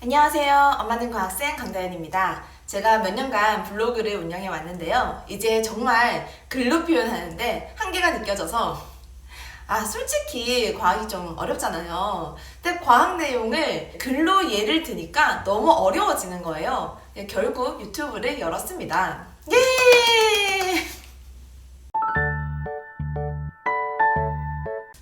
안녕하세요. 엄마는 과학생 강다현입니다. 제가 몇 년간 블로그를 운영해 왔는데요. 이제 정말 글로 표현하는데 한계가 느껴져서 솔직히 과학이 좀 어렵잖아요. 근데 과학 내용을 글로 예를 드니까 너무 어려워지는 거예요. 결국 유튜브를 열었습니다. 예!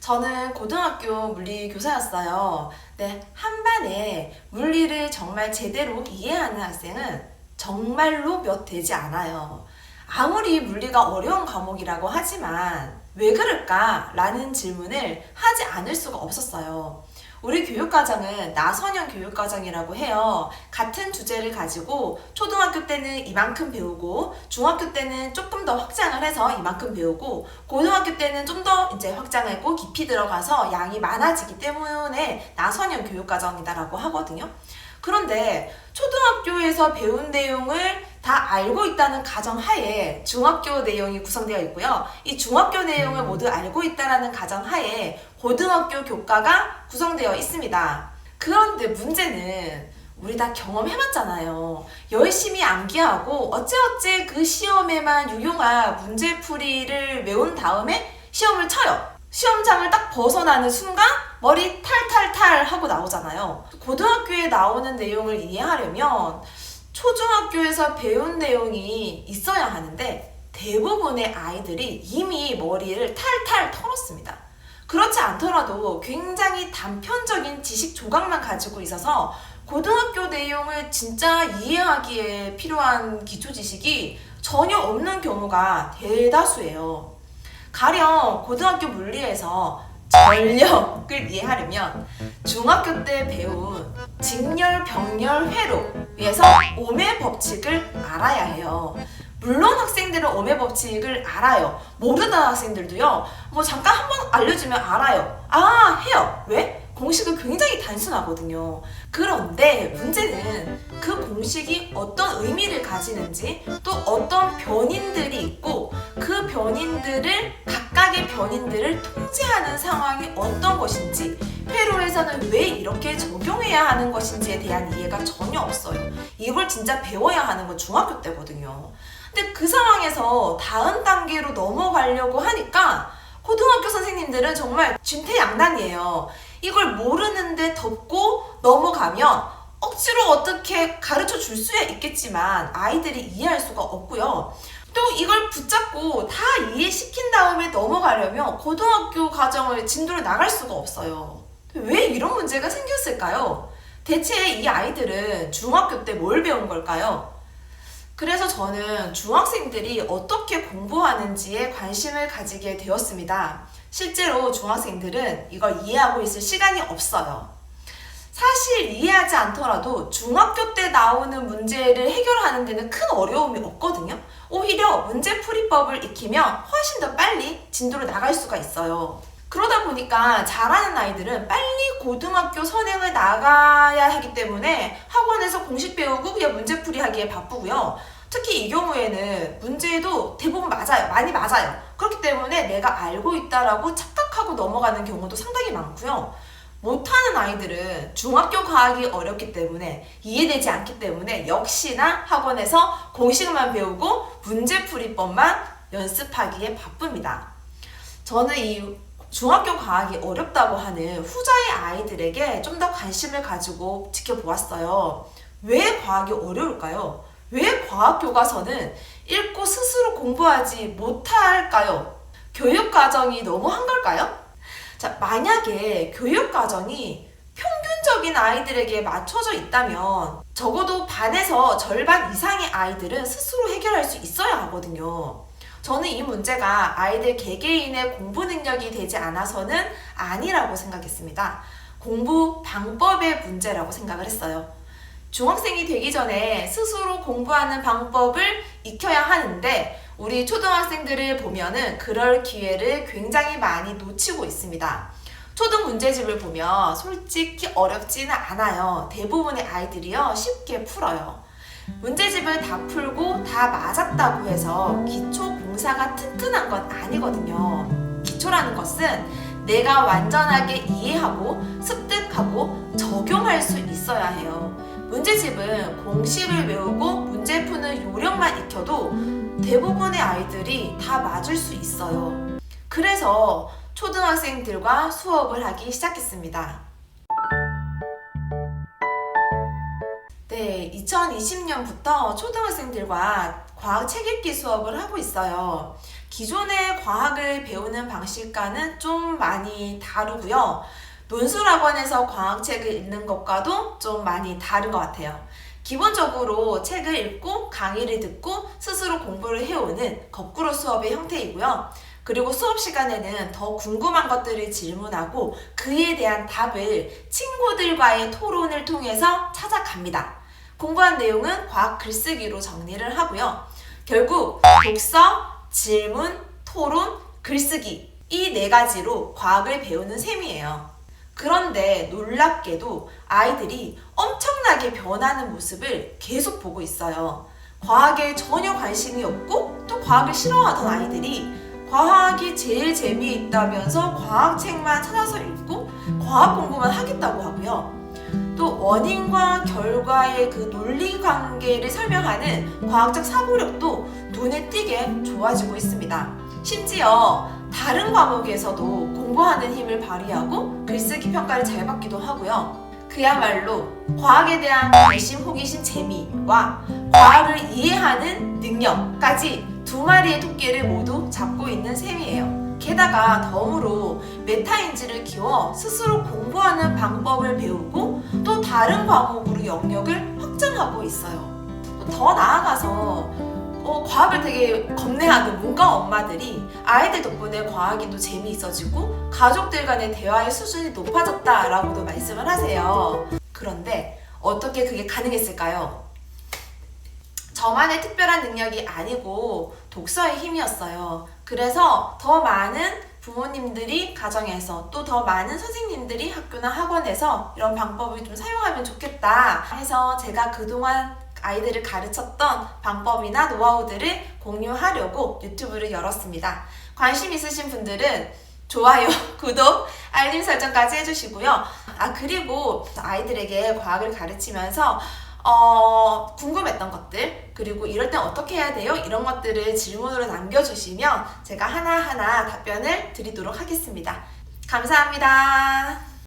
저는 고등학교 물리 교사였어요. 근데 한 반에 물리를 정말 제대로 이해하는 학생은 정말로 몇 되지 않아요. 아무리 물리가 어려운 과목이라고 하지만 왜 그럴까? 라는 질문을 하지 않을 수가 없었어요. 우리 교육과정은 나선형 교육과정이라고 해요. 같은 주제를 가지고 초등학교 때는 이만큼 배우고 중학교 때는 조금 더 확장을 해서 이만큼 배우고 고등학교 때는 좀 더 이제 확장하고 깊이 들어가서 양이 많아지기 때문에 나선형 교육과정이다라고 하거든요. 그런데 초등학교에서 배운 내용을 다 알고 있다는 가정하에 중학교 내용이 구성되어 있고요. 이 중학교 내용을 모두 알고 있다는 가정하에 고등학교 교과가 구성되어 있습니다. 그런데 문제는 우리 다 경험해봤잖아요. 열심히 암기하고 어째어째 그 시험에만 유용한 문제풀이를 외운 다음에 시험을 쳐요. 시험장을 딱 벗어나는 순간 머리 탈탈탈 하고 나오잖아요. 고등학교에 나오는 내용을 이해하려면 초중학교에서 배운 내용이 있어야 하는데 대부분의 아이들이 이미 머리를 탈탈 털었습니다. 그렇지 않더라도 굉장히 단편적인 지식 조각만 가지고 있어서 고등학교 내용을 진짜 이해하기에 필요한 기초 지식이 전혀 없는 경우가 대다수예요. 가령 고등학교 물리에서 전력을 이해하려면 중학교 때 배운 직렬, 병렬, 회로에서 오매 법칙을 알아야 해요. 물론 학생들은 오매 법칙을 알아요. 모르는 학생들도요. 잠깐 한번 알려주면 알아요. 해요. 왜? 공식은 굉장히 단순하거든요. 그런데 문제는 그 공식이 어떤 의미를 가지는지 또 어떤 변인들이 있고 그 변인들을 각각의 변인들을 통제하는 상황이 어떤 것인지 회로에서는 왜 이렇게 적용해야 하는 것인지에 대한 이해가 전혀 없어요. 이걸 진짜 배워야 하는 건 중학교 때거든요. 근데 그 상황에서 다음 단계로 넘어가려고 하니까 고등학교 선생님들은 정말 진퇴양난이에요. 이걸 모르는데 덮고 넘어가면 억지로 어떻게 가르쳐 줄 수 있겠지만 아이들이 이해할 수가 없고요. 또 이걸 붙잡고 다 이해시킨 다음에 넘어가려면 고등학교 과정을 진도를 나갈 수가 없어요. 왜 이런 문제가 생겼을까요? 대체 이 아이들은 중학교 때 뭘 배운 걸까요? 그래서 저는 중학생들이 어떻게 공부하는지에 관심을 가지게 되었습니다. 실제로 중학생들은 이걸 이해하고 있을 시간이 없어요. 사실 이해하지 않더라도 중학교 때 나오는 문제를 해결하는 데는 큰 어려움이 없거든요. 오히려 문제풀이법을 익히면 훨씬 더 빨리 진도를 나갈 수가 있어요. 그러다 보니까 잘하는 아이들은 빨리 고등학교 선행을 나가야 하기 때문에 학원에서 공식 배우고 그냥 문제풀이 하기에 바쁘고요. 특히 이 경우에는 문제도 대부분 맞아요. 많이 맞아요. 그렇기 때문에 내가 알고 있다라고 착각하고 넘어가는 경우도 상당히 많고요. 못하는 아이들은 중학교 과학이 어렵기 때문에 이해되지 않기 때문에 역시나 학원에서 공식만 배우고 문제풀이법만 연습하기에 바쁩니다. 저는 이 중학교 과학이 어렵다고 하는 후자의 아이들에게 좀 더 관심을 가지고 지켜보았어요. 왜 과학이 어려울까요? 왜 과학 교과서는 읽고 스스로 공부하지 못할까요? 교육 과정이 너무 한 걸까요? 자, 만약에 교육 과정이 평균적인 아이들에게 맞춰져 있다면 적어도 반에서 절반 이상의 아이들은 스스로 해결할 수 있어야 하거든요. 저는 이 문제가 아이들 개개인의 공부 능력이 되지 않아서는 아니라고 생각했습니다. 공부 방법의 문제라고 생각을 했어요. 중학생이 되기 전에 스스로 공부하는 방법을 익혀야 하는데 우리 초등학생들을 보면은 그럴 기회를 굉장히 많이 놓치고 있습니다. 초등 문제집을 보면 솔직히 어렵지는 않아요. 대부분의 아이들이요 쉽게 풀어요. 문제집을 다 풀고 다 맞았다고 해서 기초 공사가 튼튼한 건 아니거든요. 기초라는 것은 내가 완전하게 이해하고 습득하고 적용할 수 있어야 해요. 문제집은 공식을 외우고 문제 푸는 요령만 익혀도 대부분의 아이들이 다 맞을 수 있어요. 그래서 초등학생들과 수업을 하기 시작했습니다. 네, 2020년부터 초등학생들과 과학 책 읽기 수업을 하고 있어요. 기존의 과학을 배우는 방식과는 좀 많이 다르고요. 논술학원에서 과학책을 읽는 것과도 좀 많이 다른 것 같아요. 기본적으로 책을 읽고 강의를 듣고 스스로 공부를 해오는 거꾸로 수업의 형태이고요. 그리고 수업 시간에는 더 궁금한 것들을 질문하고 그에 대한 답을 친구들과의 토론을 통해서 찾아갑니다. 공부한 내용은 과학 글쓰기로 정리를 하고요. 결국 독서, 질문, 토론, 글쓰기 이 네 가지로 과학을 배우는 셈이에요. 그런데 놀랍게도 아이들이 엄청나게 변하는 모습을 계속 보고 있어요. 과학에 전혀 관심이 없고 또 과학을 싫어하던 아이들이 과학이 제일 재미있다면서 과학책만 찾아서 읽고 과학 공부만 하겠다고 하고요. 또 원인과 결과의 그 논리 관계를 설명하는 과학적 사고력도 눈에 띄게 좋아지고 있습니다. 심지어 다른 과목에서도 공부하는 힘을 발휘하고 글쓰기 평가를 잘 받기도 하고요. 그야말로 과학에 대한 관심, 호기심, 재미와 과학을 이해하는 능력까지 두 마리의 토끼를 모두 잡고 있는 셈이에요. 게다가 덤으로 메타인지를 키워 스스로 공부하는 방법을 배우고 또 다른 과목으로 영역을 확장하고 있어요. 더 나아가서 과학을 되게 겁내하는 문과 엄마들이 아이들 덕분에 과학이 또 재미있어지고 가족들 간의 대화의 수준이 높아졌다라고도 말씀을 하세요. 그런데 어떻게 그게 가능했을까요? 저만의 특별한 능력이 아니고 독서의 힘이었어요. 그래서 더 많은 부모님들이 가정에서 또 더 많은 선생님들이 학교나 학원에서 이런 방법을 좀 사용하면 좋겠다 해서 제가 그동안 아이들을 가르쳤던 방법이나 노하우들을 공유하려고 유튜브를 열었습니다. 관심 있으신 분들은 좋아요, 구독, 알림 설정까지 해주시고요. 그리고 아이들에게 과학을 가르치면서 궁금했던 것들, 그리고 이럴 땐 어떻게 해야 돼요? 이런 것들을 질문으로 남겨주시면 제가 하나하나 답변을 드리도록 하겠습니다. 감사합니다.